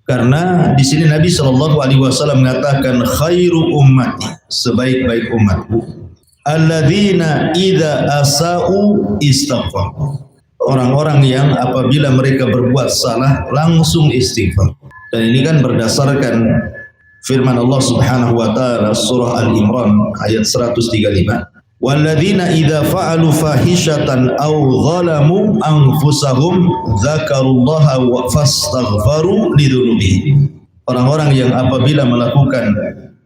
Karena di sini Nabi Shallallahu Alaihi Wasallam mengatakan khairu ummati, sebaik-baik umatku, alladzina idza asa'u istaghfar, orang-orang yang apabila mereka berbuat salah langsung istighfar. Dan ini kan berdasarkan firman Allah Subhanahu wa taala surah Al-Imran ayat 135. Walladzina idza fa'alu fahishatan aw zalamu anfusahum dzakarullaha wa fastaghfaru lidzunubihim. Orang-orang yang apabila melakukan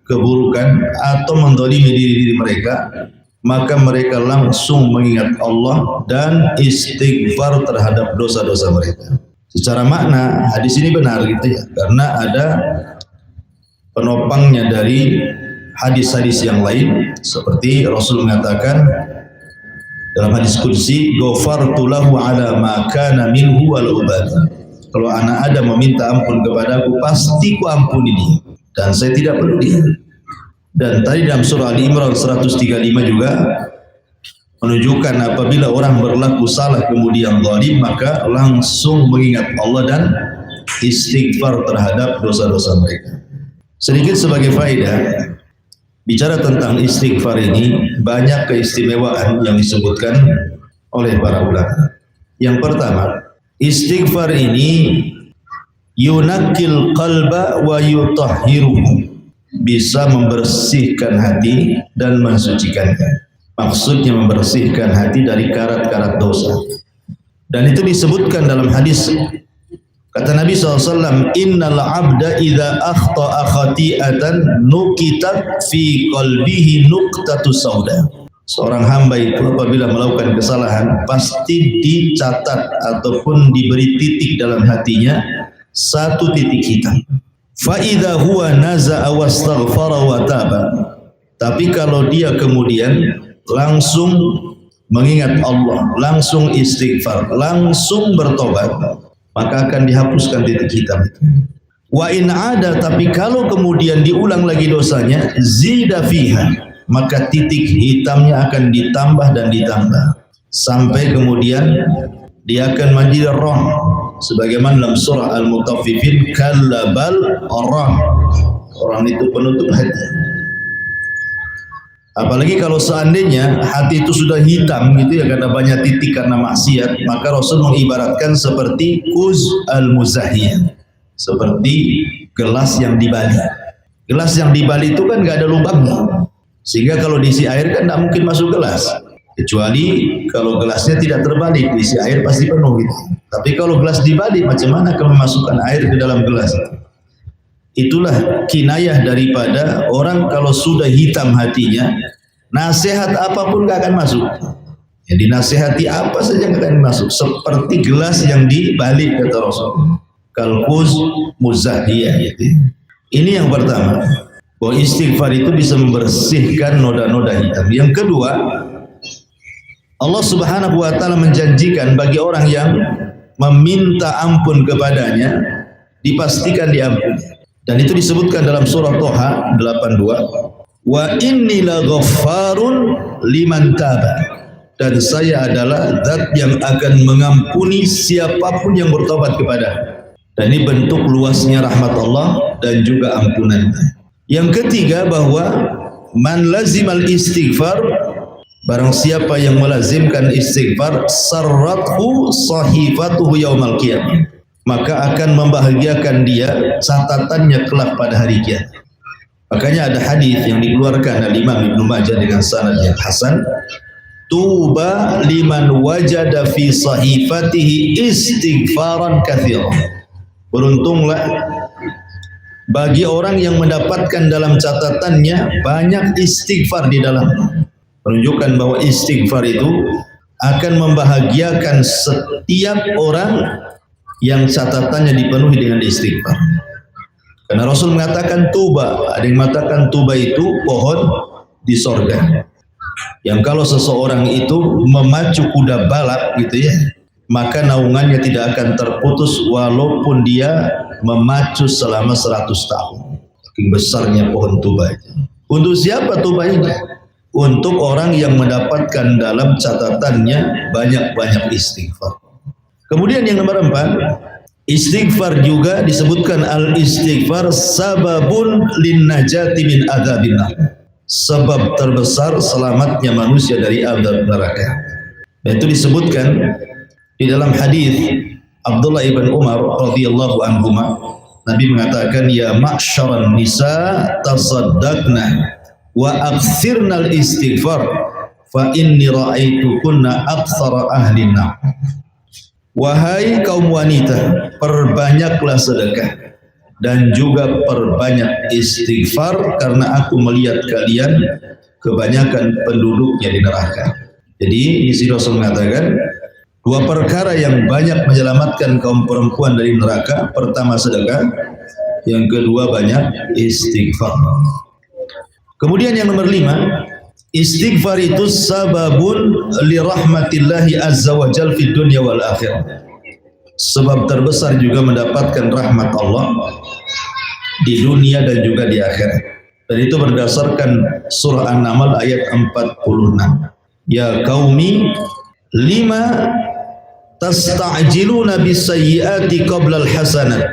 keburukan atau mendolimi diri mereka, maka mereka langsung mengingat Allah dan istighfar terhadap dosa-dosa mereka. Secara makna hadis ini benar gitu ya, karena ada penopangnya dari hadis-hadis yang lain, seperti Rasul mengatakan dalam hadis qudsi, ghafartu lahu ala ma kana minhu wal ubad. Kalau anak Adam meminta ampun kepadaku, pasti ku ampuni dia dan saya tidak perlu dia. Dan tadi dalam surah Al-Imran 135 juga menunjukkan apabila orang berlaku salah kemudian zalim, maka langsung mengingat Allah dan istighfar terhadap dosa-dosa mereka. Sedikit sebagai faedah, bicara tentang istighfar ini banyak keistimewaan yang disebutkan oleh para ulama. Yang pertama, istighfar ini yunakil qalba wa yutahhiruhu, bisa membersihkan hati dan mensucikannya. Maksudnya membersihkan hati dari karat-karat dosa. Dan itu disebutkan dalam hadis. Kata Nabi SAW, innal abda idza akhta'a khati'atan nukitat fi qalbihi nuqtatu sauda. Seorang hamba itu apabila melakukan kesalahan pasti dicatat ataupun diberi titik dalam hatinya, satu titik hitam. Fa idza huwa naza'a wastaghfara wa taba. Tapi kalau dia kemudian langsung mengingat Allah, langsung istighfar, langsung bertobat, maka akan dihapuskan titik hitam itu. Wa in ada, tapi kalau kemudian diulang lagi dosanya, zida fiha, maka titik hitamnya akan ditambah dan ditambah sampai kemudian dia akan menjadi ron, sebagaimana dalam surah Al-Mutaffifin, kallabal ron, orang itu penutup hati. Apalagi kalau seandainya hati itu sudah hitam gitu ya, karena banyak titik karena maksiat, maka Rasul mengibaratkan seperti kuz al-muzahiyah, seperti gelas yang dibali. Gelas yang dibali itu kan nggak ada lubangnya, sehingga kalau diisi air kan tidak mungkin masuk gelas, kecuali kalau gelasnya tidak terbalik, diisi air pasti penuh gitu. Tapi kalau gelas dibalik, macam mana kalau memasukkan air ke dalam gelas? Itulah kinayah daripada orang kalau sudah hitam hatinya, nasihat apapun gak akan masuk. Ya, dinasihati apa saja gak akan masuk. Seperti gelas yang dibalik, kata Rasul. Kalkuz muzahiyah. Gitu. Ini yang pertama, bahwa istighfar itu bisa membersihkan noda-noda hitam. Yang kedua, Allah Subhanahu wa taala menjanjikan bagi orang yang meminta ampun kepadanya, dipastikan diampuni. Dan itu disebutkan dalam surah Toha 82. Wa inni laghaffarun liman taba. Dan saya adalah zat yang akan mengampuni siapapun yang bertobat kepada. Dan ini bentuk luasnya rahmat Allah dan juga ampunan. Yang ketiga, bahwa man lazimal istighfar, barang siapa yang melazimkan istighfar, sarrathu sahifatuhu yaumal qiyamah, maka akan membahagiakan dia catatannya kelak pada hari kiamat. Makanya ada hadis yang dikeluarkan oleh Imam Ibnu Majah dengan sanad yang hasan, tuba liman wajada fi sahifatihi istighfaran katsiran. Beruntunglah bagi orang yang mendapatkan dalam catatannya banyak istighfar di dalamnya. Menunjukkan bahwa istighfar itu akan membahagiakan setiap orang yang catatannya dipenuhi dengan istighfar. Karena Rasul mengatakan tuba, ada yang mengatakan tuba itu pohon di sorga, yang kalau seseorang itu memacu kuda balap gitu ya, maka naungannya tidak akan terputus walaupun dia memacu selama 100 tahun. saking besarnya pohon tuba itu. Untuk siapa tuba ini? Untuk orang yang mendapatkan dalam catatannya banyak-banyak istighfar. Kemudian yang nomor 4, istighfar juga disebutkan al-istighfar sababun lin najati min adzabillah. Sebab terbesar selamatnya manusia dari azab neraka. Dan itu disebutkan di dalam hadis Abdullah ibn Umar radhiyallahu anhuma, Nabi mengatakan, ya ma'syaran nisa tasaddaqna wa aktsirnal istighfar fa inni ra'aitukunna aktsara ahlin nar. Wahai kaum wanita, perbanyaklah sedekah dan juga perbanyak istighfar karena aku melihat kalian kebanyakan penduduknya di neraka. Jadi di sini Rasul mengatakan dua perkara yang banyak menyelamatkan kaum perempuan dari neraka. Pertama sedekah, yang kedua banyak istighfar. Kemudian yang nomor 5, istighfar itu sababun li rahmatillahi azza wa jal fid dunya wal akhirah. Sebab terbesar juga mendapatkan rahmat Allah di dunia dan juga di akhirat. Dan itu berdasarkan surah An-Naml ayat 46. Ya qaumi lima tasta'jiluna bisayyiati qabla al-hasanat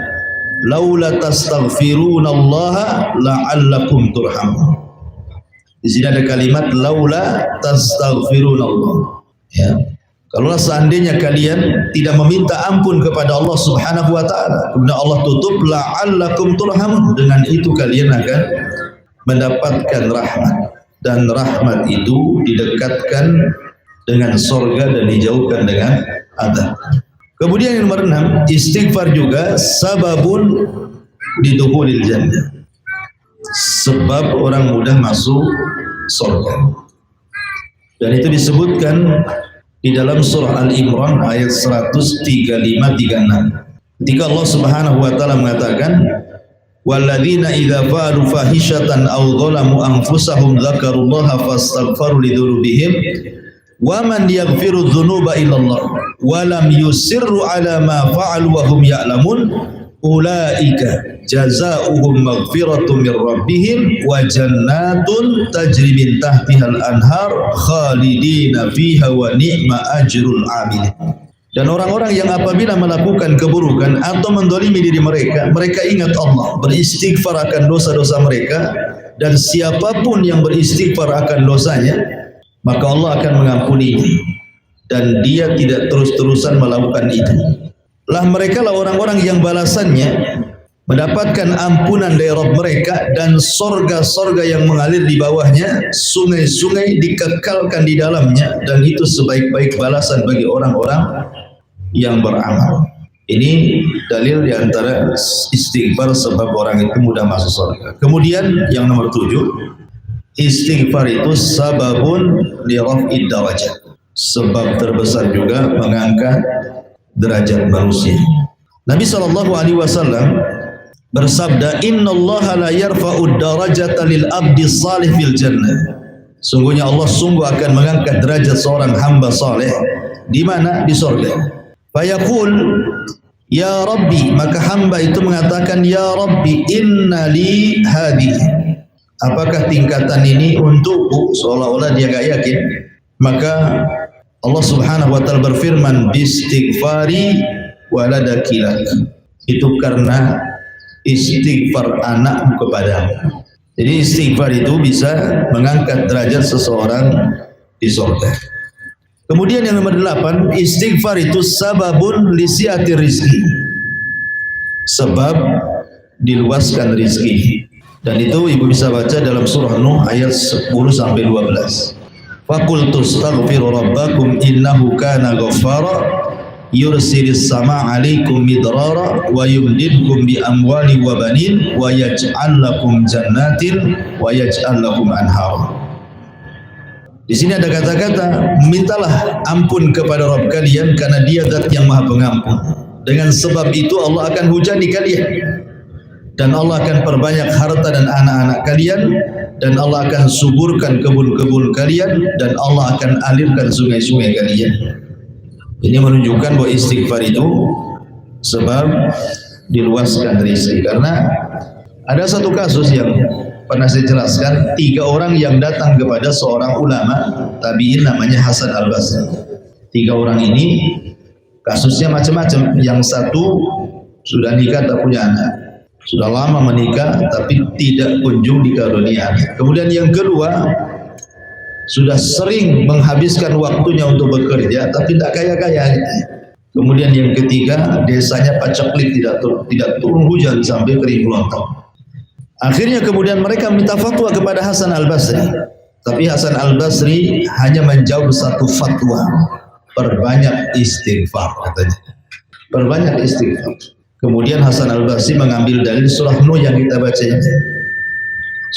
laula tastaghfirunallaha la'allakum turhamun. Di sini ada kalimat laula tastaghfirunallah. Ya. Kalau seandainya kalian tidak meminta ampun kepada Allah Subhanahu wa taala, kemudian Allah tutup la'allakum turhamun, dengan itu kalian akan mendapatkan rahmat, dan rahmat itu didekatkan dengan surga dan dijauhkan dengan azab. Kemudian yang nomor 6, istighfar juga sababun lidukhulil jannah. Sebab orang mudah masuk surga. Dan itu disebutkan di dalam surah Al-Imran ayat 135-36. Ketika Allah Subhanahu wa taala mengatakan, walladzina idza fa'alu fahishatan aw dzalamu anfusahum dzakarullaha fastaghfaru lidzunubihim wa man yaghfiru dzunuba illallah wa lam yusirru ala ma fa'alu wa hum ya'lamun ulaika jazaohum maghfiratun mir rabbihim wa jannatun tajri min tahtihal anhar khalidina fiha wa ni'ma ajrul amilin. Dan orang-orang yang apabila melakukan keburukan atau mendolimi diri mereka, mereka ingat Allah, beristighfar akan dosa-dosa mereka, dan siapapun yang beristighfar akan dosanya, maka Allah akan mengampuni, dan dia tidak terus-terusan melakukan itu. Lah mereka lah orang-orang yang balasannya mendapatkan ampunan dari Rabb mereka, dan sorga-sorga yang mengalir di bawahnya, sungai-sungai dikekalkan di dalamnya, dan itu sebaik-baik balasan bagi orang-orang yang beramal. Ini dalil di antara istighfar sebab orang itu mudah masuk surga. Kemudian yang nomor 7, istighfar itu sababun li raf'id darajat. Sebab terbesar juga mengangkat derajat manusia. Nabi SAW bersabda, innallaha la yarfa'ud darajata lil abdi salih fil jannah. Sungguhnya Allah sungguh akan mengangkat derajat seorang hamba saleh di mana? Di surga. Fayaqul ya Rabbi, maka hamba itu mengatakan, ya Rabbi inna li hadhihi, apakah tingkatan ini untukku? Seolah-olah dia gak yakin. Maka Allah Subhanahu wa taala berfirman, bistighfari waladaki lak, itu karena istighfar anakmu kepadamu. Jadi istighfar itu bisa mengangkat derajat seseorang di surga. Kemudian yang nomor 8, istighfar itu sababun lisiati rizki, sebab diluaskan rizki. Dan itu ibu bisa baca dalam surah Nuh ayat 10-12. Faqultu astaghfiru rabbakum innahu kana ghaffara yursilis sama' alaikum midrara wa yumdidkum bi amwali wa banin wa yaj'al lakum jannatin wa yaj'al lakum anhar. Di sini ada kata-kata, mintalah ampun kepada Rabb kalian karena Dia Zat yang Maha Pengampun. Dengan sebab itu Allah akan hujani kalian, dan Allah akan perbanyak harta dan anak-anak kalian, dan Allah akan suburkan kebun-kebun kalian, dan Allah akan alirkan sungai-sungai kalian. Ini menunjukkan bahwa istighfar itu sebab diluaskan rezeki, karena Ada satu kasus yang pernah saya jelaskan, 3 orang yang datang kepada seorang ulama tabi'in namanya Hasan Al-Basri. 3 orang ini kasusnya macam-macam. Yang satu sudah nikah tak punya anak, sudah lama menikah tapi tidak kunjung dikaruniai anak. Kemudian yang kedua sudah sering menghabiskan waktunya untuk bekerja tapi tidak kaya-kaya. Kemudian yang ketiga desanya paceklik, tidak turun hujan sampai kering kelontong. Akhirnya kemudian mereka minta fatwa kepada Hasan Al-Basri. Tapi Hasan Al-Basri hanya menjawab satu fatwa, perbanyak istighfar katanya. Perbanyak istighfar. Kemudian Hasan Al-Basri mengambil dalil surah Nuh yang kita baca ini.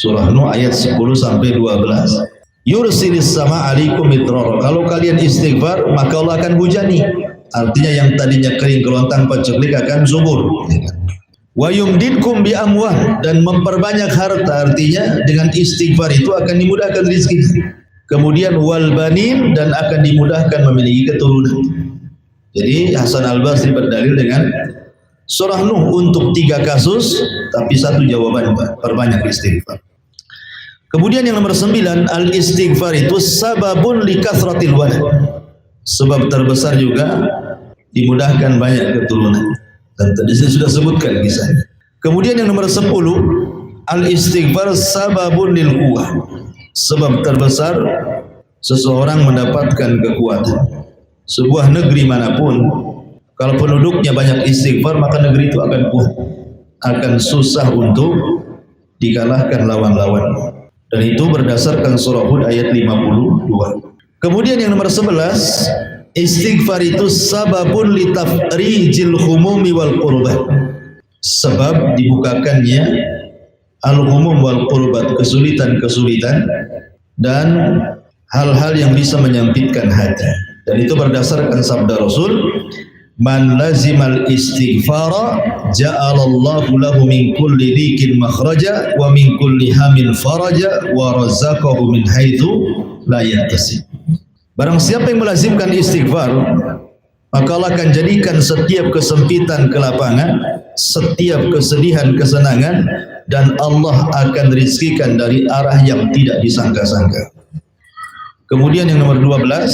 Surah Nuh ayat 10 sampai 12. Yursilis sama alaikum midrara. Kalau kalian istighfar maka Allah akan hujani. Artinya yang tadinya kering kelontang paceklik akan subur. Wa yumdidkum bi amwah, dan memperbanyak harta, artinya dengan istighfar itu akan dimudahkan rezeki. Kemudian wal banin, dan akan dimudahkan memiliki keturunan. Jadi Hasan Al-Basri berdalil dengan surah Nuh untuk 3 kasus, tapi satu jawaban, perbanyak istighfar. Kemudian yang nomor 9, al istighfar itu sababun li kathratil walad. Sebab terbesar juga dimudahkan banyak keturunan. Dan tadi saya sudah sebutkan kisahnya. Kemudian yang nomor 10, al-istighfar sababun lil quwwah. Sebab terbesar seseorang mendapatkan kekuatan. Sebuah negeri manapun, kalau penduduknya banyak istighfar, maka negeri itu akan kuat. Akan susah untuk dikalahkan lawan-lawan. Dan itu berdasarkan surah Hud ayat 52. Kemudian yang nomor 11, istighfar itu sababun litafrijil humumi wal qurbat. Sebab dibukakannya al-humum wal qurbat, kesulitan-kesulitan dan hal-hal yang bisa menyempitkan hati. Dan itu berdasarkan sabda Rasul, man lazimal istighfara ja'alallahu lahu min kulli dhikin makhraja wa min kulli hamin faraja wa razaqahu min haitsu la yahtasib. Barang siapa yang melazimkan istighfar, maka Allah akan jadikan setiap kesempitan kelapangan, setiap kesedihan kesenangan, dan Allah akan rizkikan dari arah yang tidak disangka-sangka. Kemudian yang nomor 12,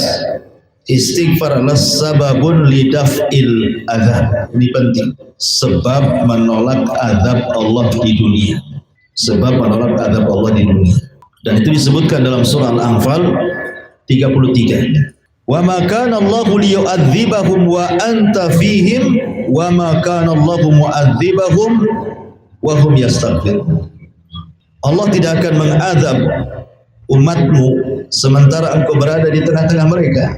istighfar adalah sababun lidaf'il azab. Ini penting, sebab menolak azab Allah di dunia. Sebab menolak azab Allah di dunia. Dan itu disebutkan dalam surah Al-Anfal 33. Wa ma kana Allahu liyu'adzibahum wa anta fihim wa ma kana Allahu mu'adzibahum wa hum yastaghfirun. Allah tidak akan mengazab umatmu sementara engkau berada di tengah-tengah mereka,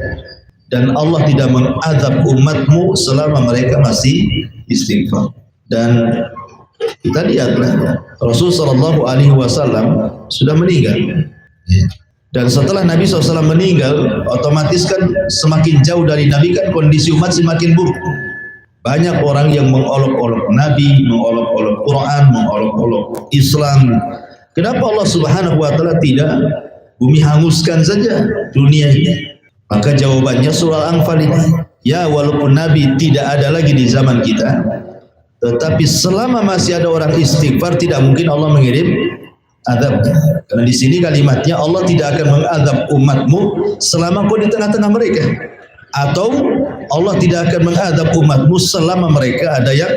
dan Allah tidak mengazab umatmu selama mereka masih istighfar. Dan kita lihatlah Rasul sallallahu alaihi wasallam sudah meninggal. Dan setelah Nabi SAW meninggal, otomatis kan semakin jauh dari Nabi kan kondisi umat semakin buruk. Banyak orang yang mengolok-olok Nabi, mengolok-olok Quran, mengolok-olok Islam. Kenapa Allah Subhanahu wa taala tidak bumi hanguskan saja dunia ini? Maka jawabannya surah Al-Anfal ini. Ya, walaupun Nabi tidak ada lagi di zaman kita, tetapi selama masih ada orang istighfar, tidak mungkin Allah mengirim azab. Karena di sini kalimatnya Allah tidak akan mengazab umatmu selama kau di tengah-tengah mereka, atau Allah tidak akan mengazab umatmu selama mereka ada yang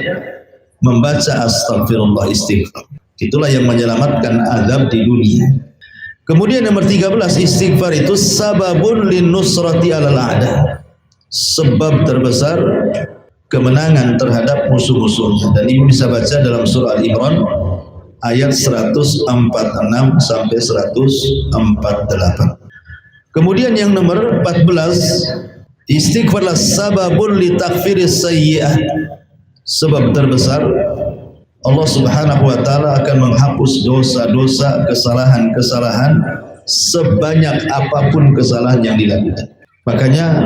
membaca astagfirullah, istighfar. Itulah yang menyelamatkan azab di dunia. Kemudian nomor 13, istighfar itu sababun linnusrati alal a'da. Sebab terbesar kemenangan terhadap musuh-musuhnya. Dan ibu bisa baca dalam surah Al-Imran ayat 146 sampai 148. Kemudian yang nomor 14, istighfarlah sababun li taghfiris sayyi'ah. Sebab terbesar Allah Subhanahu wa taala akan menghapus dosa-dosa, kesalahan-kesalahan sebanyak apapun kesalahan yang dilakukan. Makanya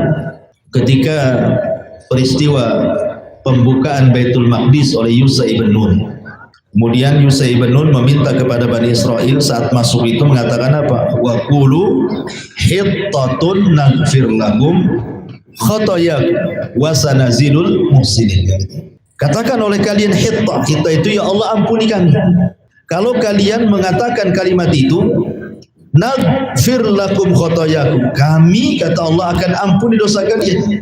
ketika peristiwa pembukaan Baitul Maqdis oleh Yusha ibn Nun, kemudian Yusha ibn Nun meminta kepada Bani Israel saat masuk itu mengatakan apa? Wa qulu hittatun naghfir lahum khatayakum wa sanazidul muhsinin. Katakan oleh kalian hittah. Hittah itu ya Allah ampuni kami. kalau kalian mengatakan kalimat itu, naghfir lakum khotoyakum, kami kata Allah akan ampuni dosa kalian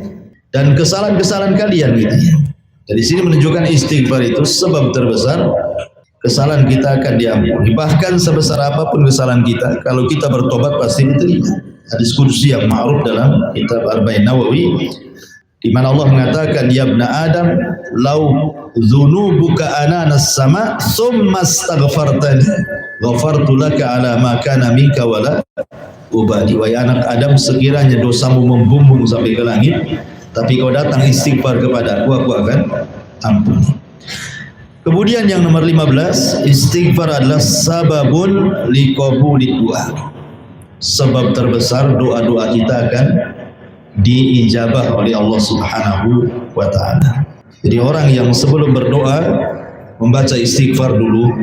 dan kesalahan-kesalahan kalian gitu ya. Dari sini menunjukkan istighfar itu sebab terbesar kesalahan kita akan diampuni. Bahkan sebesar apapun kesalahan kita, kalau kita bertobat pasti diterima. Hadis qudsi yang ma'ruf dalam kitab Arba'in Nawawi, di mana Allah mengatakan, ya ibna Adam, lau dzunubuka ananas sama, summa astaghfartani, ghafartu laka ala ma kana minka wala ubali. Wahai anak Adam, sekiranya dosamu membumbung sampai ke langit, tapi kau datang istighfar kepada aku akan ampuni. Kemudian yang nomor 15, istighfar adalah sababun liqabuli doa. Sebab terbesar doa-doa kita akan diijabah oleh Allah Subhanahu wa taala. Jadi orang yang sebelum berdoa membaca istighfar dulu,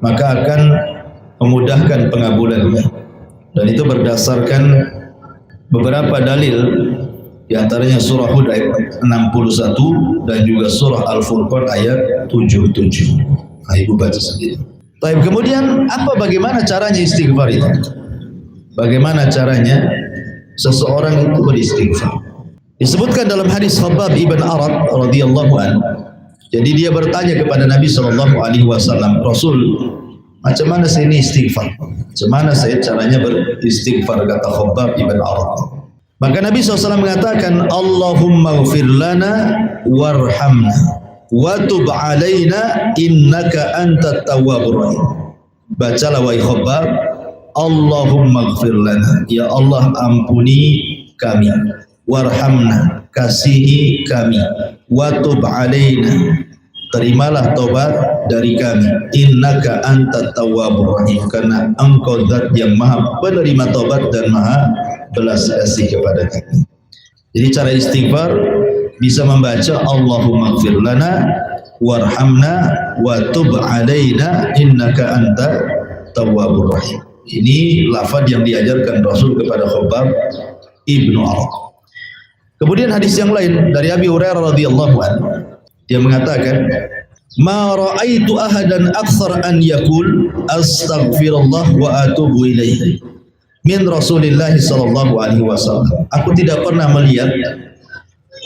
maka akan memudahkan pengabulannya. Dan itu berdasarkan beberapa dalil, di antaranya surah Hud ayat 61 dan juga surah Al-Furqan ayat 77. Nah, ibu baca sendiri. Baik, kemudian bagaimana caranya istighfar itu? Bagaimana caranya seseorang itu beristighfar? Disebutkan dalam hadis Khabbab ibn Arad radhiyallahu an. Jadi dia bertanya kepada Nabi SAW, Rasul, macam mana saya ini istighfar? Macam mana saya caranya beristighfar? Kata Khabbab ibn Arad. Maka Nabi SAW mengatakan, Allahumma ghfir lana warhamna wa tub alaina innaka antat tawwabur rahim. Bacalah wahai Khabbab, Allahumma ghfir lana, ya Allah ampuni kami, warhamna, kasihi kami, wa tub alaina, terimalah taubat dari kami, innaka antat tawwabur rahim, karena engkau zat yang maha penerima taubat dan maha belas kasih kepada kami. Jadi cara istighfar bisa membaca Allahumma ghfir lana warhamna wa tub alaina innaka anta tawwabur rahim. Ini lafaz yang diajarkan Rasul kepada Khabbab ibnu Arad. Kemudian hadis yang lain dari Abi Hurairah radhiyallahu anhu, dia mengatakan, ma ra'aitu ahadan aktsar an yaqul astaghfirullah wa atubu ilaihi min Rasulillah sallallahu alaihi wasallam. Aku tidak pernah melihat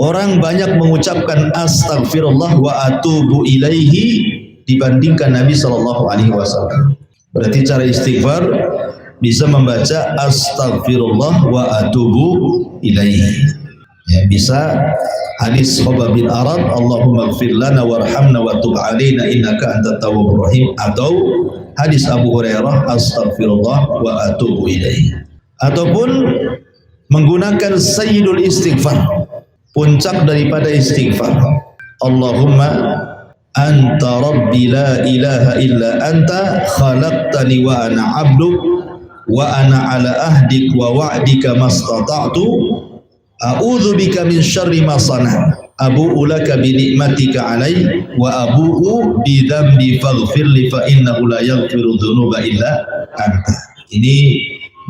orang banyak mengucapkan astaghfirullah wa atubu ilaihi dibandingkan Nabi sallallahu alaihi wasallam. Berarti cara istighfar bisa membaca astaghfirullah wa atubu ilaihi. Ya, bisa hadis Khabbab bin Arad, Allahumma ighfir lana warhamna wa tub alaina innaka antat tawwabur rahim, atau hadis Abu Hurairah astaghfirullah wa atubu ilaihi. Ataupun menggunakan sayyidul istighfar, puncak daripada istighfar, Allahumma anta rabbi la ilaha illa anta khalaqtani wa ana abduk wa ana ala ahdik wa wa'dika mastata'tu a'udzu bika min syarri ma sana abu'u laka bi ni'matika alai wa abu'u bi dzambi faghfirli fa innahu la yaghfiru dzunuba illa anta. Ini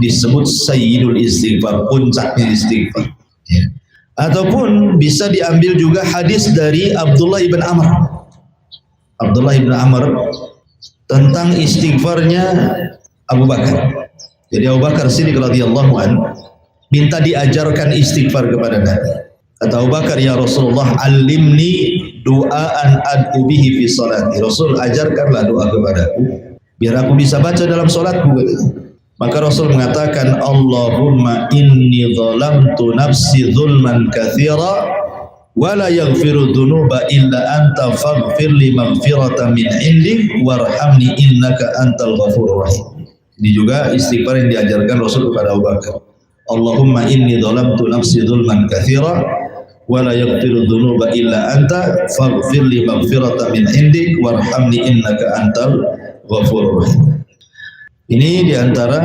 disebut sayyidul istighfar, puncaknya istighfar ya. Ataupun bisa diambil juga hadis dari Abdullah ibn Amr tentang istighfarnya Abu Bakar. Jadi Abu Bakar Siddiq radhiyallahu anhu minta diajarkan istighfar kepada Nabi. Kata Abu Bakar, ya Rasulullah, alimni du'aan ad'u bihi fi salati. Rasul, ajarkanlah doa kepadaku biar aku bisa baca dalam salatku. Maka Rasul mengatakan, Allahumma inni zalamtu nafsi zulman katsira wa la yaghfiru dzunuba illa anta faghfir li maghfiratan min indik warhamni innaka antal ghafurur rahim. Ini juga istighfar yang diajarkan Rasul kepada Abu Bakar. Allahumma inni zalamtu nafsi zulman katsira wa la yaghfiru dzunuba illa anta faghfir li maghfiratan min indik warhamni innaka antal ghafurur rahim. Ini diantara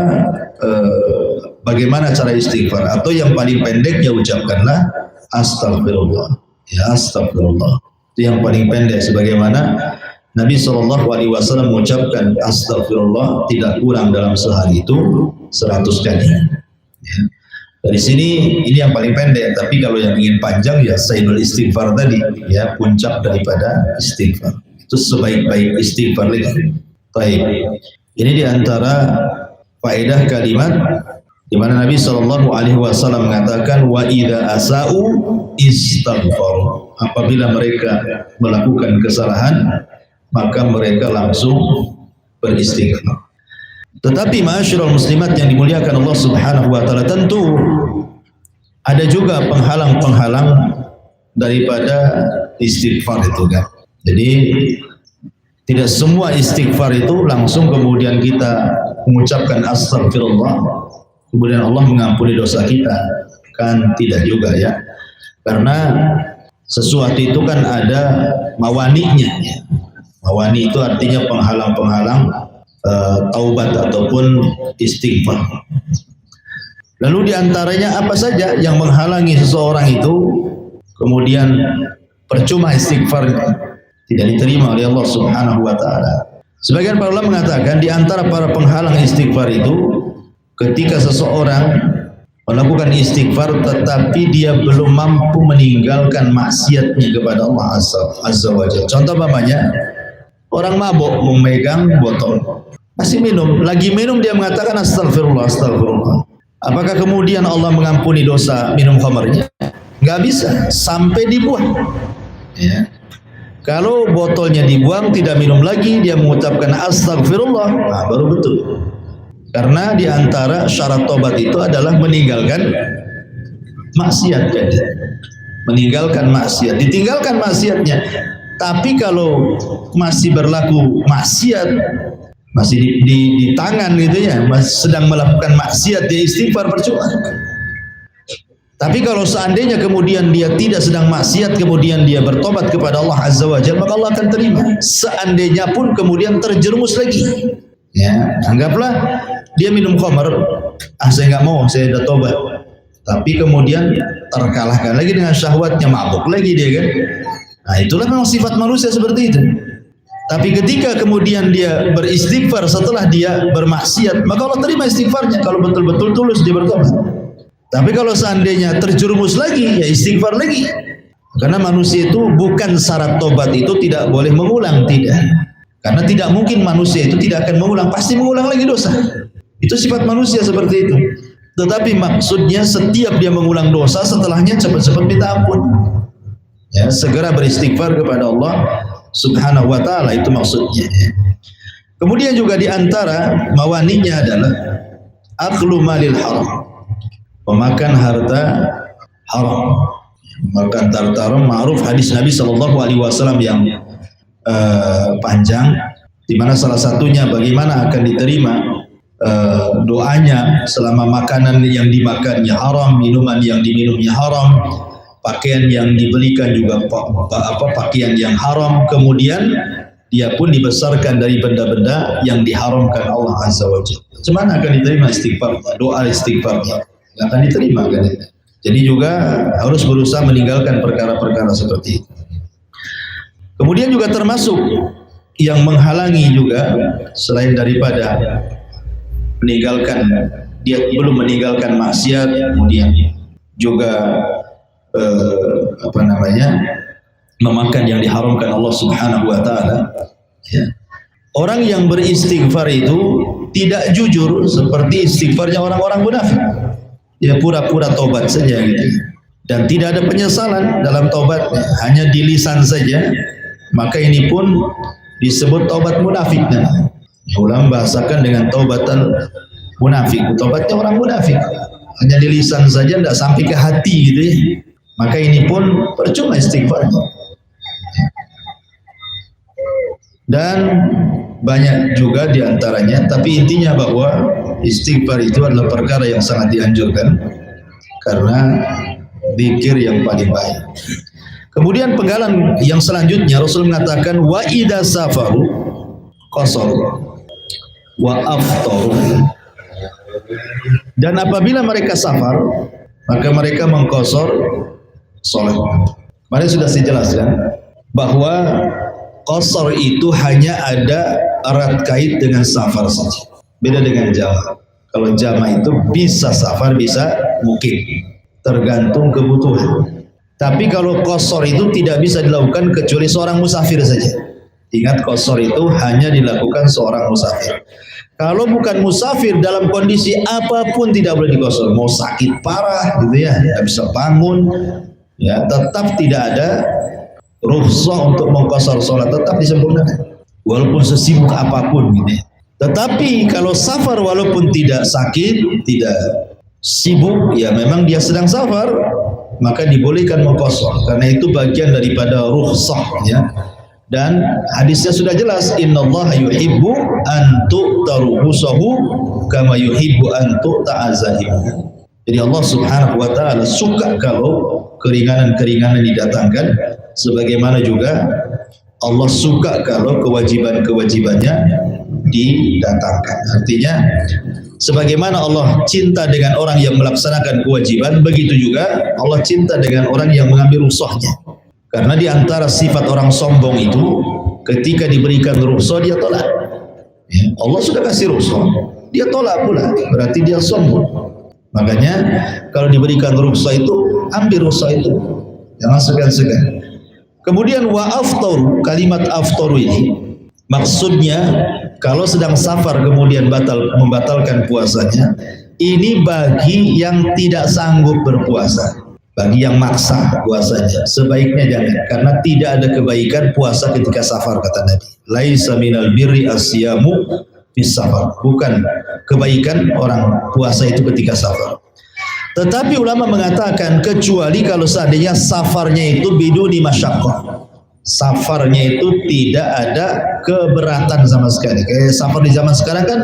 bagaimana cara istighfar, atau yang paling pendek ya ucapkanlah astagfirullah. Ya astagfirullah. Itu yang paling pendek, sebagaimana Nabi SAW mengucapkan astagfirullah tidak kurang dalam sehari itu 100 kali. Ya. Dari sini ini yang paling pendek, tapi kalau yang ingin panjang ya sayyidul istighfar tadi, ya puncak daripada istighfar. Itu sebaik-baik istighfar lagi. Baik. Ini diantara faedah kalimat di mana Nabi Shallallahu Alaihi Wasallam mengatakan wa idza asa'u istaghfaru. Apabila mereka melakukan kesalahan, maka mereka langsung beristighfar. Tetapi ma'asyiral muslimat yang dimuliakan Allah Subhanahu wa taala, tentu ada juga penghalang-penghalang daripada istighfar itu kan. Jadi tidak semua istighfar itu langsung kemudian kita mengucapkan astagfirullah kemudian Allah mengampuni dosa kita, kan tidak juga ya. Karena sesuatu itu kan ada mawani'nya ya. Mawani itu artinya penghalang-penghalang taubat ataupun istighfar. Lalu diantaranya apa saja yang menghalangi seseorang itu kemudian percuma istighfarnya, tidak diterima oleh Allah Subhanahu wa taala. Sebagian para ulama mengatakan di antara para penghalang istighfar itu ketika seseorang melakukan istighfar tetapi dia belum mampu meninggalkan maksiatnya kepada Allah Azza wa Jalla. Contoh umpamanya orang mabuk memegang botol, masih minum, lagi minum dia mengatakan astagfirullah, astagfirullah. Apakah kemudian Allah mengampuni dosa minum khamrnya? Nggak bisa, sampai dibuang. Ya. Kalau botolnya dibuang, tidak minum lagi, dia mengucapkan astagfirullah, nah baru betul. Karena diantara syarat tobat itu adalah meninggalkan maksiat, kan? Meninggalkan maksiat, ditinggalkan maksiatnya. Tapi kalau masih berlaku maksiat, masih di tangan gitu ya, masih sedang melakukan maksiat, dia istighfar percuma. Tapi kalau seandainya kemudian dia tidak sedang maksiat, kemudian dia bertobat kepada Allah Azza wa Jalla, maka Allah akan terima. Seandainya pun kemudian terjerumus lagi, ya, anggaplah dia minum khamar, saya nggak mau, saya sudah tobat. Tapi kemudian terkalahkan lagi dengan syahwatnya, mabuk lagi dia kan. Nah itulah memang sifat manusia seperti itu. Tapi ketika kemudian dia beristighfar setelah dia bermaksiat, maka Allah terima istighfarnya kalau betul-betul tulus dia bertobat. Tapi kalau seandainya terjerumus lagi, ya istighfar lagi. Karena manusia itu bukan syarat tobat itu tidak boleh mengulang, tidak. Karena tidak mungkin manusia itu tidak akan mengulang, pasti mengulang lagi dosa. Itu sifat manusia seperti itu. Tetapi maksudnya setiap dia mengulang dosa, setelahnya cepat-cepat minta ampun. Ya, segera beristighfar kepada Allah Subhanahu wa taala, itu maksudnya. Kemudian juga di antara mawaninya adalah aklu malil haram. Memakan harta haram. Memakan harta haram, ma'ruf hadis Nabi sallallahu alaihi wasallam yang panjang, di mana salah satunya bagaimana akan diterima doanya selama makanan yang dimakannya haram, minuman yang diminumnya haram, pakaian yang dibelikan juga pakaian yang haram, kemudian dia pun dibesarkan dari benda-benda yang diharamkan Allah Azza wa Jalla. Bagaimana akan diterima istighfar, doa istighfarnya? Tidak akan diterima kan? Jadi juga harus berusaha meninggalkan perkara-perkara seperti itu. Kemudian juga termasuk yang menghalangi juga selain daripada meninggalkan, dia belum meninggalkan maksiat, kemudian juga memakan yang diharamkan Allah Subhanahu wa taala. Ya. Orang yang beristighfar itu tidak jujur seperti istighfarnya orang-orang munafik. Dia pura-pura tobat saja gitu. Dan tidak ada penyesalan dalam tobatnya, hanya di lisan saja. Maka ini pun disebut tobat munafik. Ulama bahasakan dengan tobatan munafik. Tobatnya orang munafik, hanya di lisan saja, tidak sampai ke hati gitu ya. Maka ini pun percuma istighfar. Dan banyak juga diantaranya, tapi intinya bahwa istighfar itu adalah perkara yang sangat dianjurkan karena zikir yang paling baik. Kemudian penggalan yang selanjutnya Rasul mengatakan wa idza safaru qasar wa aftaru. Dan apabila mereka safar, maka mereka mengqasar salat. Mari sudah saya jelaskan bahwa qasar itu hanya ada erat kait dengan safar saja. Beda dengan jama. Kalau jama itu bisa safar, bisa mukim, tergantung kebutuhan. Tapi kalau qasar itu tidak bisa dilakukan kecuali seorang musafir saja. Ingat, qasar itu hanya dilakukan seorang musafir. Kalau bukan musafir dalam kondisi apapun tidak boleh diqasar. Mau sakit parah gitu ya, tidak bisa bangun, ya tetap tidak ada rukhsah untuk mengqasar sholat, tetap disempurnakan. Walaupun sesibuk apapun gitu ya. Tetapi kalau safar walaupun tidak sakit, tidak sibuk, ya memang dia sedang safar, maka dibolehkan mengqasar karena itu bagian daripada rukhsah ya. Dan hadisnya sudah jelas, innallaha yuhibbu an tu'taru rusahu kama yuhibbu an tu'ta'azahimu. Jadi Allah Subhanahu wa taala suka kalau keringanan-keringanan didatangkan, sebagaimana juga Allah suka kalau kewajiban-kewajibannya didatangkan. Artinya sebagaimana Allah cinta dengan orang yang melaksanakan kewajiban, begitu juga Allah cinta dengan orang yang mengambil rukhsahnya. Karena di antara sifat orang sombong itu, ketika diberikan rukhsah dia tolak. Ya, Allah sudah kasih rukhsah, dia tolak pula, berarti dia sombong. Makanya kalau diberikan rukhsah itu, ambil rukhsah itu, jangan segan-segan. Kemudian wa aftaru, kalimat aftaru ini maksudnya kalau sedang safar kemudian membatalkan puasanya, ini bagi yang tidak sanggup berpuasa. Bagi yang maksa puasanya, sebaiknya jangan, karena tidak ada kebaikan puasa ketika safar, kata Nabi. Laisa minal birri asyamu fis safar. Bukan kebaikan orang puasa itu ketika safar. Tetapi ulama mengatakan kecuali kalau seandainya safarnya itu biduni masyaqqah. Safarnya itu tidak ada keberatan sama sekali. Kayak safar di zaman sekarang kan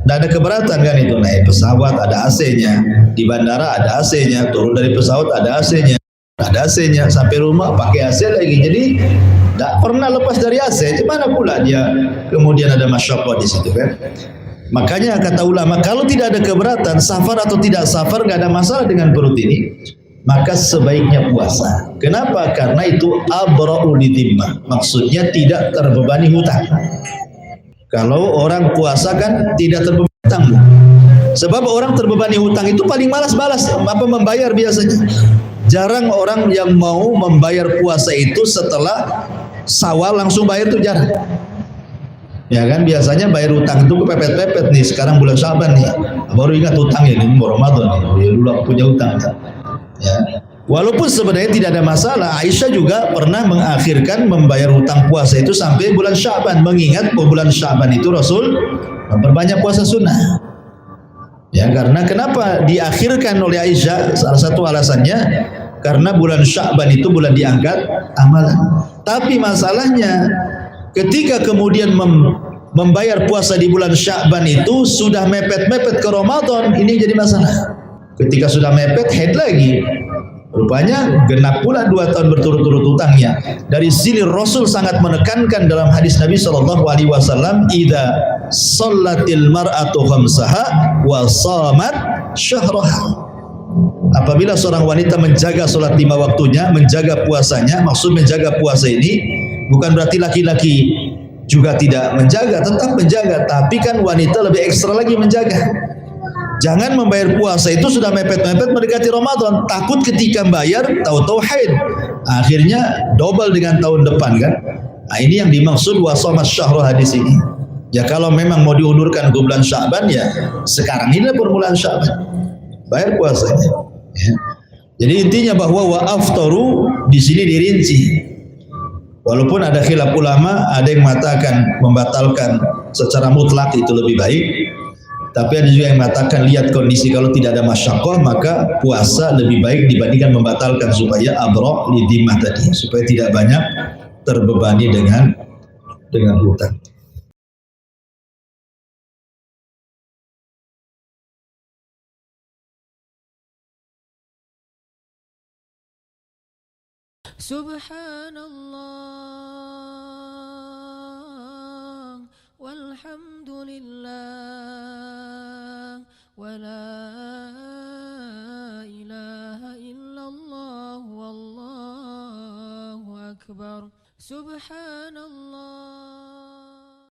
tidak ada keberatan kan, itu naik pesawat ada AC-nya, di bandara ada AC-nya, turun dari pesawat ada AC-nya, sampai rumah pakai AC lagi. Jadi tidak pernah lepas dari AC. Di mana pula dia kemudian ada masyaqqah di situ kan? Makanya kata ulama, kalau tidak ada keberatan, safar atau tidak safar nggak ada masalah dengan perut ini, maka sebaiknya puasa. Kenapa? Karena itu abra'u lidhimmah, maksudnya tidak terbebani hutang. Kalau orang puasa kan tidak terbebani hutang. Sebab orang terbebani hutang itu paling malas membayar biasanya. Jarang orang yang mau membayar puasa itu setelah Syawal langsung bayar, itu jarang. Ya kan, biasanya bayar hutang itu kepepet-pepet nih, sekarang bulan Syaban nih, baru ingat hutangnya, ini Ramadan nih, dulu aku punya hutang. Ya. Walaupun sebenarnya tidak ada masalah, Aisyah juga pernah mengakhirkan membayar hutang puasa itu sampai bulan Syaban, mengingat bahwa bulan Syaban itu Rasul memperbanyak puasa sunnah. Ya, karena kenapa diakhirkan oleh Aisyah? Salah satu alasannya karena bulan Syaban itu bulan diangkat amalan. Tapi masalahnya ketika kemudian membayar puasa di bulan Syaban itu sudah mepet-mepet ke Ramadan, ini jadi masalah. Ketika sudah mepet, head lagi. Rupanya genap pula 2 tahun berturut-turut hutangnya. Dari sini Rasul sangat menekankan dalam hadis Nabi SAW, idza shallatil mar'atu khamsaha wa shamat syahraha. Apabila seorang wanita menjaga salat 5 waktunya, menjaga puasanya, maksud menjaga puasa ini bukan berarti laki-laki juga tidak menjaga, tetap menjaga, tapi kan wanita lebih ekstra lagi menjaga. Jangan membayar puasa itu sudah mepet-mepet mendekati Ramadan, takut ketika bayar tahu-tahu haid, akhirnya double dengan tahun depan kan. Nah, ini yang dimaksud wasomas syahrul hadis ini. Ya kalau memang mau diundurkan ke bulan Syaban, ya sekarang ini permulaan Syaban, bayar puasanya. Ya. Jadi intinya bahwa wa aftaru di sini dirinci. Walaupun ada khilaf ulama, ada yang mengatakan membatalkan secara mutlak itu lebih baik. Tapi ada juga yang mengatakan lihat kondisi, kalau tidak ada masyaqqah maka puasa lebih baik dibandingkan membatalkan, supaya abra' lidhimmah tadi, supaya tidak banyak terbebani dengan hutang. Subhanallah walhamdulillah wa la ilaha illallah wallahu akbar. Subhanallah.